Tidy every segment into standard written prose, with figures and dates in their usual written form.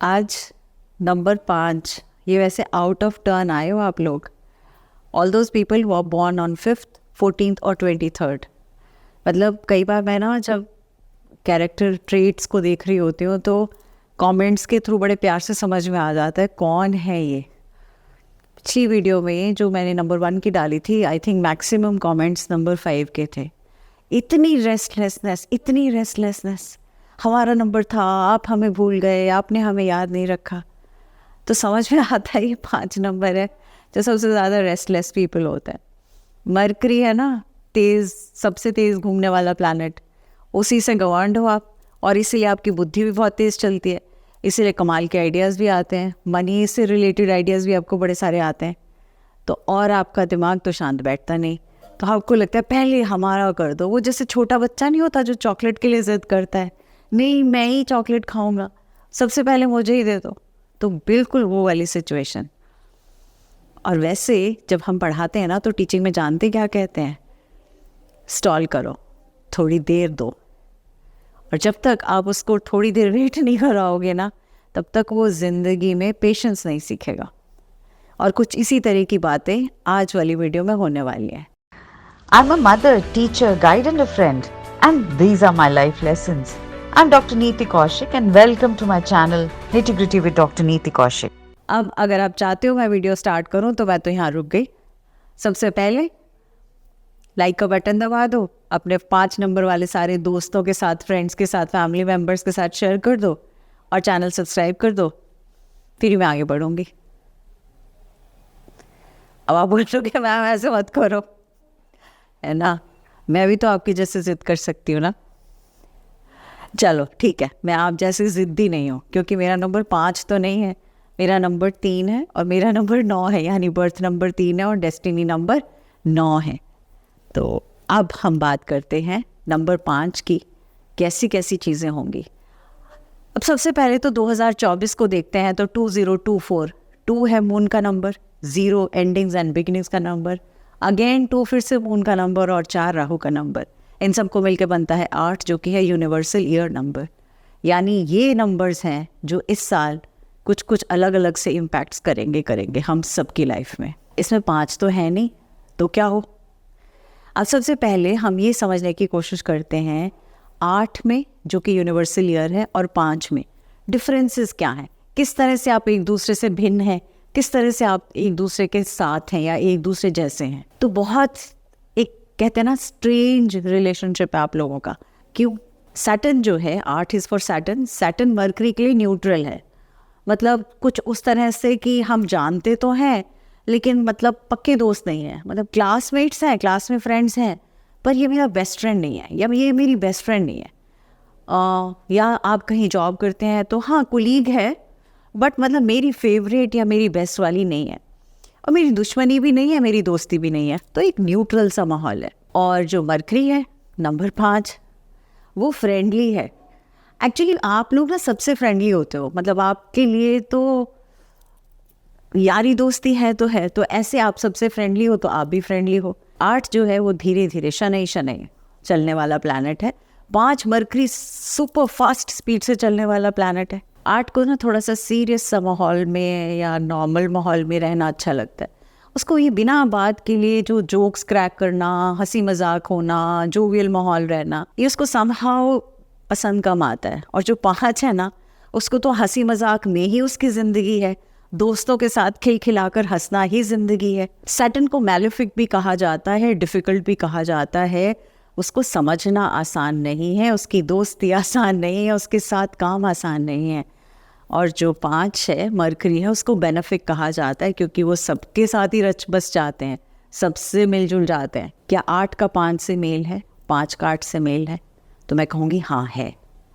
आज नंबर 5, ये वैसे आउट ऑफ टर्न आए हो आप लोग। All those people who are born on 5th, 14th और 23rd। मतलब कई बार मैं ना जब कैरेक्टर ट्रेट्स को देख रही होती हूँ तो कमेंट्स के थ्रू बड़े प्यार से समझ में आ जाता है कौन है ये। पिछली वीडियो में जो मैंने नंबर 1 की डाली थी, I think maximum comments number 5 के थे। इतनी रेस्टलेसनेस, हमारा नंबर था, आप हमें भूल गए, आपने हमें याद नहीं रखा। तो समझ में आता है ये 5 नंबर है जो सबसे ज़्यादा रेस्टलेस पीपल होता है। मरकरी है ना, सबसे तेज़ घूमने वाला प्लैनेट, उसी से गवर्नड हो आप, और इसीलिए आपकी बुद्धि भी बहुत तेज़ चलती है, इसीलिए कमाल के आइडियाज़ भी आते हैं, मनी से रिलेटेड आइडियाज़ भी आपको बड़े सारे आते हैं। तो और आपका दिमाग तो शांत बैठता नहीं, तो आपको लगता है पहले हमारा कर दो। वो जैसे छोटा बच्चा नहीं होता जो चॉकलेट के लिए ज़िद करता है, नहीं मैं ही चॉकलेट खाऊंगा, सबसे पहले मुझे ही दे दो। तो बिल्कुल वो वाली सिचुएशन। और वैसे जब हम पढ़ाते हैं ना तो टीचिंग में जानते क्या कहते हैं, स्टॉल करो, थोड़ी देर दो। और जब तक आप उसको थोड़ी देर वेट नहीं कराओगे ना, तब तक वो ज़िंदगी में पेशेंस नहीं सीखेगा। और कुछ इसी तरह की बातें आज वाली वीडियो में होने वाली हैं। I'm a mother, teacher, guide and a friend, and these are my life lessons. I'm Dr. Neeti Kaushik and welcome to my channel Nitty Gritty with Dr. Neeti Kaushik. अब अगर आप चाहते हो मैं वीडियो स्टार्ट करूं तो मैं तो यहाँ रुक गई। सबसे पहले लाइक का बटन दबा दो, अपने 5 नंबर वाले सारे दोस्तों के साथ, फ्रेंड्स के साथ, फैमिली मेम्बर्स के साथ शेयर कर दो और चैनल सब्सक्राइब कर दो, फिर मैं आगे बढ़ूंगी। अब आप बोलोगे मैम ऐसे मत करो, है ना, मैं भी तो आपकी जैसे ज़िद कर सकती हूँ ना। चलो ठीक है, मैं आप जैसे ज़िद्दी नहीं हूँ, क्योंकि मेरा नंबर 5 तो नहीं है, मेरा नंबर 3 है और मेरा नंबर 9 है, यानी बर्थ नंबर 3 है और डेस्टिनी नंबर 9 है। तो अब हम बात करते हैं नंबर 5 की, कैसी कैसी चीज़ें होंगी। अब सबसे पहले तो 2024 को देखते हैं। तो 2024, 2 है मून का नंबर, 0 एंडिंग्स एंड बिगिनिंग्स का नंबर, अगेन 2 फिर से मून का नंबर और 4 राहु का नंबर। इन सबको मिलकर बनता है 8, जो कि है यूनिवर्सल ईयर नंबर। यानी ये नंबर्स हैं जो इस साल कुछ कुछ अलग अलग से इम्पैक्ट्स करेंगे हम सबकी लाइफ में। इसमें 5 तो है नहीं, तो क्या हो। अब सबसे पहले हम ये समझने की कोशिश करते हैं 8 में जो कि यूनिवर्सल ईयर है और 5 में डिफरेंसेस क्या हैं, किस तरह से आप एक दूसरे से भिन्न हैं, किस तरह से आप एक दूसरे के साथ हैं या एक दूसरे जैसे हैं। तो बहुत एक कहते हैं ना स्ट्रेंज रिलेशनशिप है आप लोगों का। क्यों? सैटर्न जो है, 8 is for Saturn, Saturn mercury के लिए न्यूट्रल है। मतलब कुछ उस तरह से कि हम जानते तो हैं लेकिन मतलब पक्के दोस्त नहीं हैं, मतलब क्लासमेट्स हैं, क्लास में फ्रेंड्स हैं, पर ये मेरा बेस्ट फ्रेंड नहीं है या ये मेरी बेस्ट फ्रेंड नहीं है। या आप कहीं जॉब करते हैं तो हाँ कुलीग है, बट मतलब मेरी फेवरेट या मेरी बेस्ट वाली नहीं है, और मेरी दुश्मनी भी नहीं है, मेरी दोस्ती भी नहीं है। तो एक न्यूट्रल सा माहौल है। और जो मरकरी है नंबर 5, वो फ्रेंडली है। एक्चुअली आप लोग ना सबसे फ्रेंडली होते हो, मतलब आपके लिए तो यारी दोस्ती है तो ऐसे आप सबसे फ्रेंडली हो तो आप भी फ्रेंडली हो। 8 जो है वो धीरे धीरे शनै चलने वाला प्लैनेट है। 5 मरकरी सुपर फास्ट स्पीड से चलने वाला प्लैनेट है। 8 को ना थोड़ा सा सीरियस सा माहौल में या नॉर्मल माहौल में रहना अच्छा लगता है। उसको ये बिना बात के लिए जो जोक्स क्रैक करना, हंसी मजाक होना, जोवियल माहौल रहना, ये उसको समहाउ पसंद कम आता है। और जो 5 है ना, उसको तो हंसी मजाक में ही उसकी ज़िंदगी है, दोस्तों के साथ खिलखिलाकर हंसना ही ज़िंदगी है। सैटर्न को मैलेफिक भी कहा जाता है, डिफ़िकल्ट भी कहा जाता है। उसको समझना आसान नहीं है, उसकी दोस्ती आसान नहीं है, उसके साथ काम आसान नहीं है। और जो 5 है मरकरी है, उसको बेनिफिक कहा जाता है, क्योंकि वो सबके साथ ही रच बस जाते हैं, सबसे मिलजुल जाते हैं। क्या 8 का 5 से मेल है, 5 का 8 से मेल है? तो मैं कहूँगी हाँ है,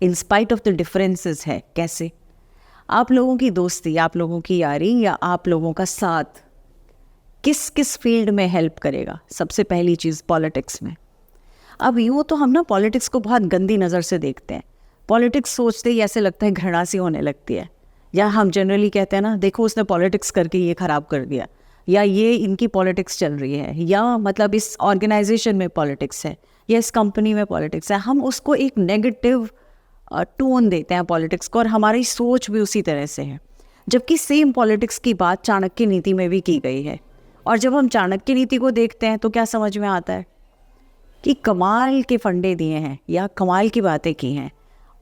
in spite of the differences है। कैसे? आप लोगों की दोस्ती, आप लोगों की यारी या आप लोगों का साथ किस किस फील्ड में हेल्प करेगा? सबसे पहली चीज़ पॉलिटिक्स में। अब यूँ तो हम ना पॉलिटिक्स को बहुत गंदी नज़र से देखते हैं। पॉलिटिक्स सोचते ही ऐसे लगता है घृणा सी होने लगती है, या हम जनरली कहते हैं ना, देखो उसने पॉलिटिक्स करके ये ख़राब कर दिया, या ये इनकी पॉलिटिक्स चल रही है, या मतलब इस ऑर्गेनाइजेशन में पॉलिटिक्स है, या इस कंपनी में पॉलिटिक्स है। हम उसको एक नेगेटिव टोन देते हैं पॉलिटिक्स को, और हमारी सोच भी उसी तरह से है। जबकि सेम पॉलिटिक्स की बात चाणक्य नीति में भी की गई है। और जब हम चाणक्य नीति को देखते हैं तो क्या समझ में आता है कि कमाल के फंडे दिए हैं या कमाल की बातें की हैं,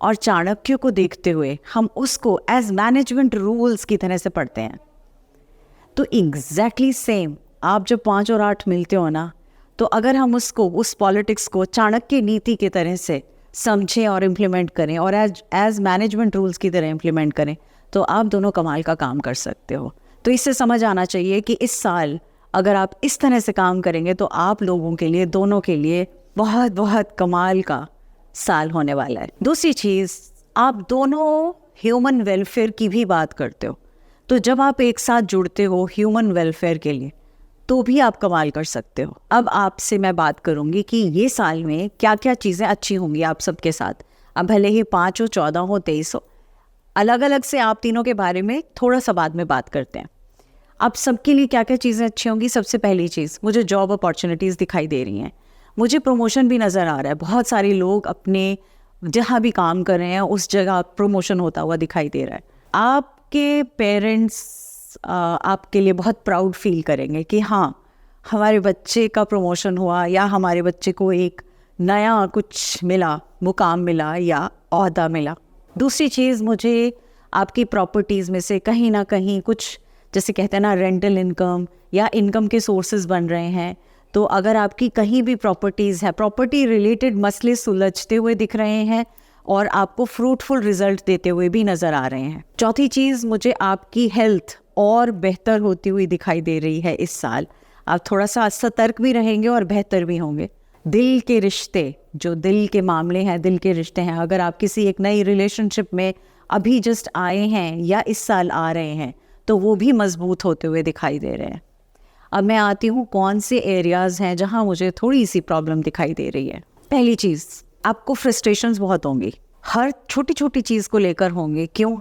और चाणक्य को देखते हुए हम उसको एज मैनेजमेंट रूल्स की तरह से पढ़ते हैं। तो एग्जैक्टली सेम आप जब 5 और 8 मिलते हो ना, तो अगर हम उसको, उस पॉलिटिक्स को चाणक्य नीति की तरह से समझें और इम्प्लीमेंट करें और एज मैनेजमेंट रूल्स की तरह इम्प्लीमेंट करें, तो आप दोनों कमाल का काम कर सकते हो। तो इससे समझ आना चाहिए कि इस साल अगर आप इस तरह से काम करेंगे तो आप लोगों के लिए, दोनों के लिए बहुत बहुत कमाल का साल होने वाला है। दूसरी चीज़, आप दोनों ह्यूमन वेलफेयर की भी बात करते हो, तो जब आप एक साथ जुड़ते हो ह्यूमन वेलफेयर के लिए, तो भी आप कमाल कर सकते हो। अब आपसे मैं बात करूंगी कि ये साल में क्या क्या चीज़ें अच्छी होंगी आप सबके साथ। अब भले ही 5 हो, 14 हो, 23 हो, अलग अलग से आप तीनों के बारे में थोड़ा सा बाद में बात करते हैं। आप सबके लिए क्या क्या चीज़ें अच्छी होंगी। सबसे पहली चीज़, मुझे जॉब अपॉर्चुनिटीज़ दिखाई दे रही हैं, मुझे प्रमोशन भी नज़र आ रहा है। बहुत सारे लोग अपने जहाँ भी काम कर रहे हैं उस जगह प्रमोशन होता हुआ दिखाई दे रहा है। आपके पेरेंट्स आपके लिए बहुत प्राउड फील करेंगे कि हाँ, हमारे बच्चे का प्रमोशन हुआ, या हमारे बच्चे को एक नया कुछ मिला, मुकाम मिला या ओहदा मिला। दूसरी चीज़, मुझे आपकी प्रॉपर्टीज़ में से कहीं ना कहीं कुछ, जैसे कहते हैं ना, रेंटल इनकम या इनकम के सोर्सेज बन रहे हैं। तो अगर आपकी कहीं भी प्रॉपर्टीज़ है, प्रॉपर्टी रिलेटेड मसले सुलझते हुए दिख रहे हैं और आपको फ्रूटफुल रिजल्ट देते हुए भी नज़र आ रहे हैं। चौथी चीज़, मुझे आपकी हेल्थ और बेहतर होती हुई दिखाई दे रही है इस साल। आप थोड़ा सा सतर्क भी रहेंगे और बेहतर भी होंगे। दिल के रिश्ते, जो दिल के मामले हैं, दिल के रिश्ते हैं, अगर आप किसी एक नई रिलेशनशिप में अभी जस्ट आए हैं या इस साल आ रहे हैं, तो वो भी मजबूत होते हुए दिखाई दे रहे हैं। अब मैं आती हूँ कौन से एरियाज़ हैं जहाँ मुझे थोड़ी सी प्रॉब्लम दिखाई दे रही है। पहली चीज़, आपको फ्रस्ट्रेशंस बहुत होंगी, हर छोटी छोटी चीज़ को लेकर होंगे। क्यों?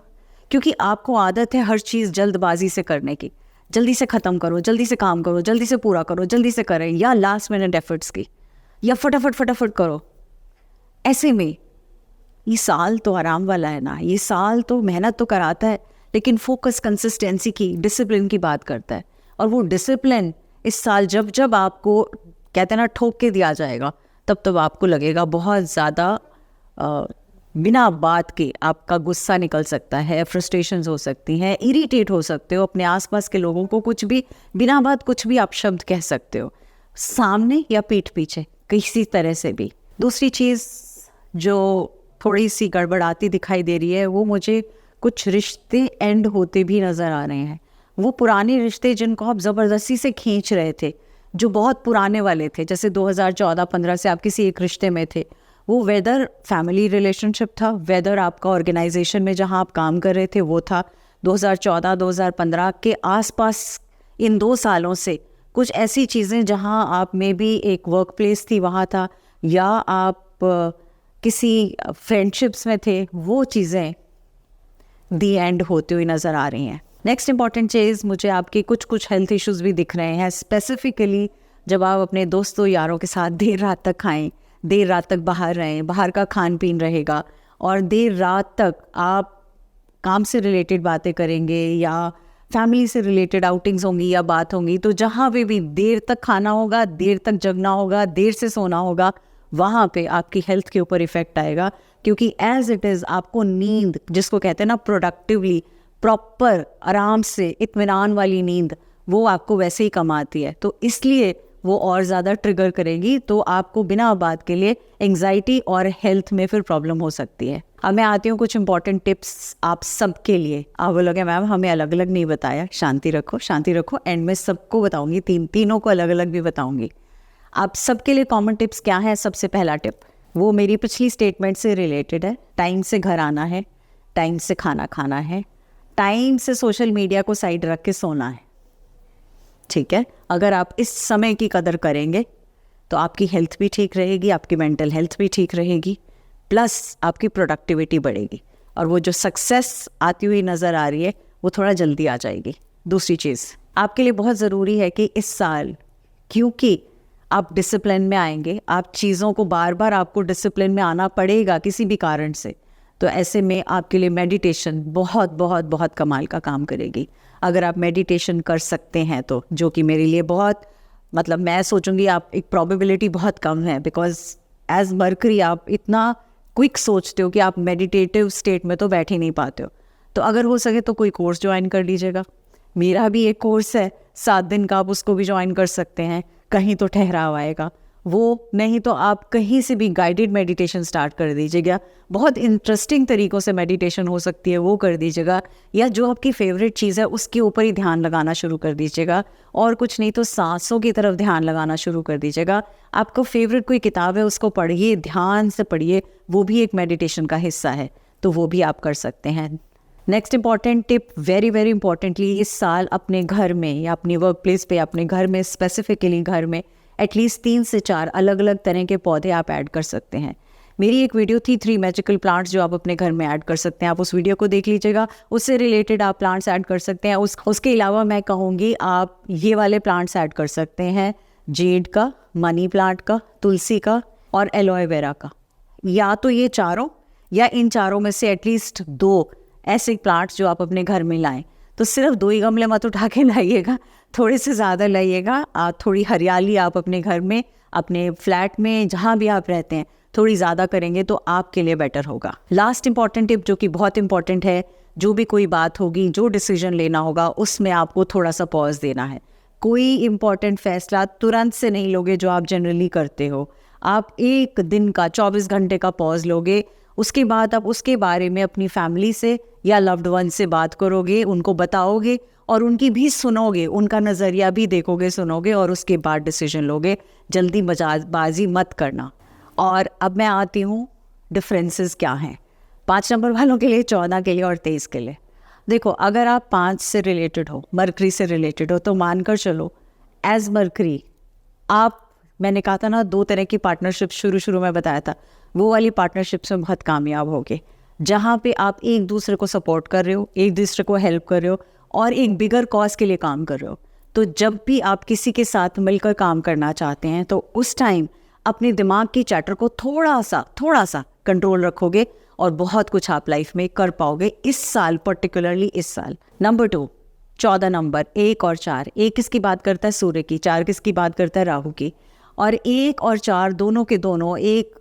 क्योंकि आपको आदत है हर चीज़ जल्दबाजी से करने की। जल्दी से ख़त्म करो, जल्दी से काम करो, जल्दी से पूरा करो, जल्दी से करें, या लास्ट मिनट एफर्ट्स की, या फटाफट फटाफट करो। ऐसे में ये साल तो आराम वाला है ना, ये साल तो मेहनत तो कराता है, लेकिन फोकस, कंसिस्टेंसी की, डिसिप्लिन की बात करता है। और वो डिसिप्लिन इस साल जब जब आपको, कहते हैं ना, ठोक के दिया जाएगा, तब आपको लगेगा बहुत ज़्यादा बिना बात के आपका गुस्सा निकल सकता है, फ्रस्ट्रेशंस हो सकती हैं, इरिटेट हो सकते हो अपने आसपास के लोगों को, कुछ भी बिना बात कुछ भी आप शब्द कह सकते हो, सामने या पीठ पीछे, किसी तरह से भी। दूसरी चीज़ जो थोड़ी सी गड़बड़ाती दिखाई दे रही है, वो मुझे कुछ रिश्ते एंड होते भी नज़र आ रहे हैं। वो पुराने रिश्ते जिनको आप ज़बरदस्ती से खींच रहे थे, जो बहुत पुराने वाले थे, जैसे 2014-15 से आप किसी एक रिश्ते में थे, वो वेदर फैमिली रिलेशनशिप था, वेदर आपका ऑर्गेनाइजेशन में जहां आप काम कर रहे थे वो था, 2014-2015 के आसपास इन 2 सालों से कुछ ऐसी चीज़ें जहां आप में भी एक वर्क प्लेस थी वहाँ था, या आप किसी फ्रेंडशिप्स में थे, वो चीज़ें दी एंड होती हुई नज़र आ रही हैं। नेक्स्ट इंपॉर्टेंट चीज़, मुझे आपके कुछ हेल्थ इश्यूज़ भी दिख रहे हैं। स्पेसिफिकली जब आप अपने दोस्तों यारों के साथ देर रात तक खाएं, देर रात तक बाहर रहें, बाहर का खान पीन रहेगा, और देर रात तक आप काम से रिलेटेड बातें करेंगे या फैमिली से रिलेटेड आउटिंग्स होंगी या बात होंगी, तो जहाँ पे भी देर तक खाना होगा, देर तक जगना होगा, देर से सोना होगा, वहाँ पे आपकी हेल्थ के ऊपर इफ़ेक्ट आएगा। क्योंकि एज इट इज़ आपको नींद, जिसको कहते हैं ना प्रोडक्टिवली, प्रॉपर आराम से इत्मीनान वाली नींद, वो आपको वैसे ही कम आती है, तो इसलिए वो और ज़्यादा ट्रिगर करेगी, तो आपको बिना बात के लिए एंग्जाइटी और हेल्थ में फिर प्रॉब्लम हो सकती है। अब मैं आती हूँ कुछ इंपॉर्टेंट टिप्स आप सबके लिए। आप बोलोगे मैम हमें अलग अलग नहीं बताया, शांति रखो, शांति रखो, एंड में सबको बताऊँगी, तीनों को अलग अलग भी बताऊँगी। आप सबके लिए कॉमन टिप्स क्या है? सबसे पहला टिप, वो मेरी पिछली स्टेटमेंट से रिलेटेड है। टाइम से घर आना है, टाइम से खाना खाना है, टाइम से सोशल मीडिया को साइड रख के सोना है। ठीक है, अगर आप इस समय की कदर करेंगे तो आपकी हेल्थ भी ठीक रहेगी, आपकी मेंटल हेल्थ भी ठीक रहेगी, प्लस आपकी प्रोडक्टिविटी बढ़ेगी, और वो जो सक्सेस आती हुई नज़र आ रही है वो थोड़ा जल्दी आ जाएगी। दूसरी चीज़ आपके लिए बहुत ज़रूरी है कि इस साल, क्योंकि आप डिसिप्लिन में आएंगे, आप चीज़ों को बार बार आपको डिसिप्लिन में आना पड़ेगा किसी भी कारण से, तो ऐसे में आपके लिए मेडिटेशन बहुत बहुत बहुत कमाल का काम करेगी। अगर आप मेडिटेशन कर सकते हैं तो, जो कि मेरे लिए बहुत, मतलब मैं सोचूंगी आप एक प्रोबेबिलिटी बहुत कम है, बिकॉज एज मरकरी आप इतना क्विक सोचते हो कि आप मेडिटेटिव स्टेट में तो बैठ ही नहीं पाते हो। तो अगर हो सके तो कोई कोर्स ज्वाइन कर लीजिएगा। मेरा भी एक कोर्स है 7 दिन का, आप उसको भी ज्वाइन कर सकते हैं। कहीं तो ठहराव आएगा वो, नहीं तो आप कहीं से भी गाइडेड मेडिटेशन स्टार्ट कर दीजिएगा। बहुत इंटरेस्टिंग तरीक़ों से मेडिटेशन हो सकती है, वो कर दीजिएगा। या जो आपकी फेवरेट चीज़ है उसके ऊपर ही ध्यान लगाना शुरू कर दीजिएगा, और कुछ नहीं तो सांसों की तरफ ध्यान लगाना शुरू कर दीजिएगा। आपको फेवरेट कोई किताब है उसको पढ़िए, ध्यान से पढ़िए, वो भी एक मेडिटेशन का हिस्सा है, तो वो भी आप कर सकते हैं। Next important tip, very very importantly, इस साल अपने घर में या अपनी वर्क प्लेस पे, अपने घर में स्पेसिफिकली घर में एटलीस्ट 3 से 4 अलग अलग तरह के पौधे आप ऐड कर सकते हैं। मेरी एक वीडियो थी 3 मैजिकल प्लांट्स जो आप अपने घर में ऐड कर सकते हैं, आप उस वीडियो को देख लीजिएगा, उससे रिलेटेड आप प्लांट्स ऐड कर सकते हैं। उसके अलावा मैं कहूँगी आप ये वाले प्लांट्स ऐड कर सकते हैं, जेड का, मनी प्लांट का, तुलसी का और एलोवेरा का। या तो ये चारों, या इन चारों में से एटलीस्ट 2 ऐसे प्लांट्स जो आप अपने घर में लाएं। तो सिर्फ 2 ही गमले मत उठा के लाइएगा, थोड़े से ज़्यादा लाइएगा। थोड़ी हरियाली आप अपने घर में, अपने फ्लैट में, जहाँ भी आप रहते हैं, थोड़ी ज़्यादा करेंगे तो आपके लिए बेटर होगा। लास्ट इंपॉर्टेंट टिप जो कि बहुत इंपॉर्टेंट है, जो भी कोई बात होगी, जो डिसीजन लेना होगा, उसमें आपको थोड़ा सा पॉज देना है। कोई इंपॉर्टेंट फैसला तुरंत से नहीं लोगे जो आप जनरली करते हो। आप 1 दिन का 24 घंटे का पॉज लोगे, उसके बाद आप उसके बारे में अपनी फैमिली से या लव्ड वन से बात करोगे, उनको बताओगे और उनकी भी सुनोगे, उनका नज़रिया भी देखोगे, सुनोगे, और उसके बाद डिसीजन लोगे। जल्दी मजाजबाजी मत करना। और अब मैं आती हूँ डिफरेंसेस क्या हैं 5 नंबर वालों के लिए, 14 के लिए और 23 के लिए। देखो, अगर आप 5 से रिलेटेड हो, मरकरी से रिलेटेड हो, तो मानकर चलो एज मरकरी आप, मैंने कहा था ना 2 तरह की पार्टनरशिप शुरू में बताया था, वो वाली पार्टनरशिप में बहुत कामयाब होगे, जहाँ पे आप एक दूसरे को सपोर्ट कर रहे हो, एक दूसरे को हेल्प कर रहे हो और एक बिगर कॉज के लिए काम कर रहे हो। तो जब भी आप किसी के साथ मिलकर काम करना चाहते हैं तो उस टाइम अपने दिमाग की चैटर को थोड़ा सा कंट्रोल रखोगे और बहुत कुछ आप लाइफ में कर पाओगे इस साल, पर्टिकुलरली इस साल। नंबर 2, 14 नंबर, 1 और 4। 1 किसकी बात करता है? सूर्य की। 4 किसकी बात करता है? राहु की। और 1 और 4 दोनों के दोनों एक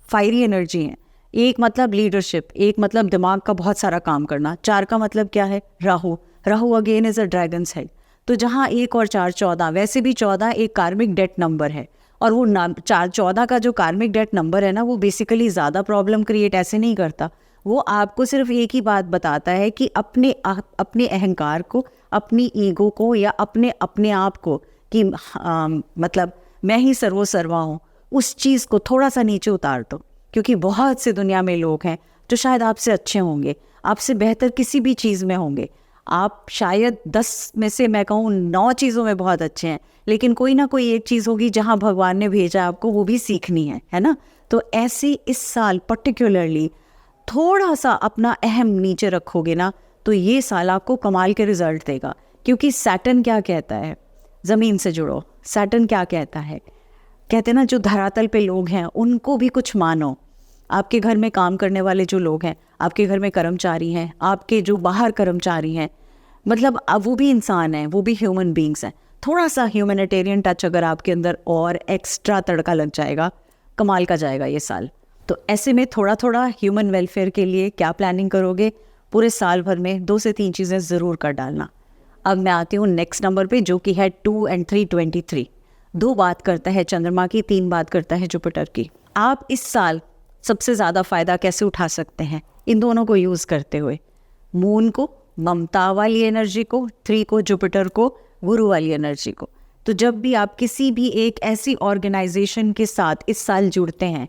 फायरी एनर्जी है। 1 मतलब लीडरशिप, 1 मतलब दिमाग का बहुत सारा काम करना, 4 का मतलब क्या है? Rahu again is a dragons head. तो जहाँ 1 और 4 14, वैसे भी 14 एक कार्मिक डेट नंबर है, और वो 14 का जो कार्मिक डेट नंबर है ना, वो बेसिकली ज़्यादा प्रॉब्लम क्रिएट ऐसे नहीं करता। वो आपको सिर्फ एक ही बात बताता है कि अपने अहंकार को, अपनी ईगो को, या अपने आप को कि मतलब मैं ही सर्वा हूँ, उस चीज़ को थोड़ा सा नीचे उतार दो। क्योंकि बहुत से दुनिया में लोग हैं जो शायद आपसे अच्छे होंगे, आपसे बेहतर किसी भी चीज़ में होंगे। आप शायद 10 में से मैं कहूँ 9 चीज़ों में बहुत अच्छे हैं, लेकिन कोई ना कोई एक चीज़ होगी जहाँ भगवान ने भेजा आपको, वो भी सीखनी है ना। तो ऐसे इस साल पर्टिकुलरली थोड़ा सा अपना अहम नीचे रखोगे ना, तो ये साल आपको कमाल के रिजल्ट देगा। क्योंकि सैटर्न क्या कहता है? ज़मीन से जुड़ो। सैटर्न क्या कहता है? कहते हैं ना, जो धरातल पे लोग हैं उनको भी कुछ मानो। आपके घर में काम करने वाले जो लोग हैं, आपके घर में कर्मचारी हैं, आपके जो बाहर कर्मचारी हैं, मतलब अब वो भी इंसान हैं, वो भी ह्यूमन बींग्स हैं। थोड़ा सा ह्यूमैनिटेरियन टच अगर आपके अंदर और एक्स्ट्रा तड़का लग जाएगा, कमाल का जाएगा ये साल। तो ऐसे में थोड़ा थोड़ा ह्यूमन वेलफेयर के लिए क्या प्लानिंग करोगे? पूरे साल भर में 2 से 3 चीज़ें ज़रूर कर डालना। अब मैं आती हूँ नेक्स्ट नंबर पे, जो कि है 2 और 3 23। 2 बात करता है चंद्रमा की, 3 बात करता है जुपिटर की। आप इस साल सबसे ज़्यादा फ़ायदा कैसे उठा सकते हैं इन दोनों को यूज़ करते हुए? मून को, ममता वाली एनर्जी को, 3 को, जुपिटर को, गुरु वाली एनर्जी को। तो जब भी आप किसी भी एक ऐसी ऑर्गेनाइजेशन के साथ इस साल जुड़ते हैं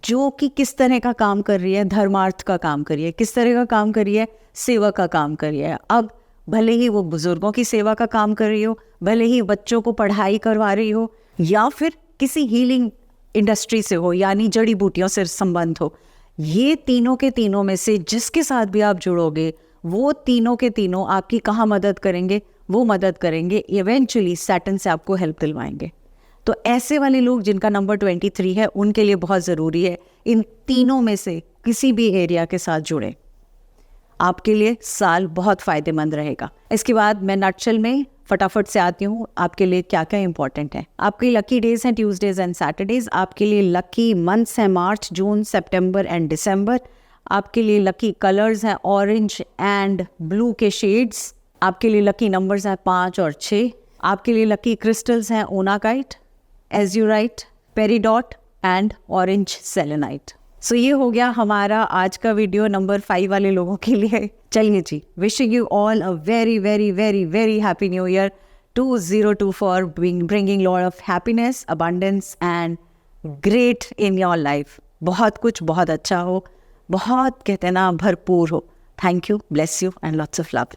जो कि किस तरह का काम कर रही है, धर्मार्थ का काम कर रही है, किस तरह का काम कर रही है, सेवा का काम कर रही है। अब भले ही वो बुजुर्गों की सेवा का काम कर रही हो, भले ही बच्चों को पढ़ाई करवा रही हो, या फिर किसी हीलिंग इंडस्ट्री से हो, यानी जड़ी बूटियों से संबंध हो, ये तीनों के तीनों में से जिसके साथ भी आप जुड़ोगे, वो तीनों के तीनों आपकी कहाँ मदद करेंगे? वो मदद करेंगे इवेंचुअली सैटर्न से आपको हेल्प दिलवाएंगे। तो ऐसे वाले लोग जिनका नंबर 23 है, उनके लिए बहुत ज़रूरी है इन तीनों में से किसी भी एरिया के साथ जुड़े, आपके लिए साल बहुत फ़ायदेमंद रहेगा। इसके बाद मैं नटशेल में फटाफट से आती हूँ आपके लिए क्या क्या इंपॉर्टेंट है। आपके लकी डेज हैं ट्यूसडेज एंड सैटरडेज। आपके लिए लकी मंथ्स हैं मार्च, जून, सितंबर एंड दिसंबर। आपके लिए लकी कलर्स हैं ऑरेंज एंड ब्लू के शेड्स। आपके लिए लकी नंबर्स हैं 5 और 6। आपके लिए लकी क्रिस्टल्स हैं ओनाकाइट, एज्यूराइट, पेरिडॉट एंड ऑरेंज सेलेनाइट। सो ये हो गया हमारा आज का वीडियो नंबर 5 वाले लोगों के लिए। चलिए जी, wishing you all a very very very very happy new year 2024, bringing lot of happiness, abundance and great in your life. बहुत कुछ बहुत अच्छा हो, बहुत कहते हैं ना भरपूर हो। Thank you, bless you and lots of love.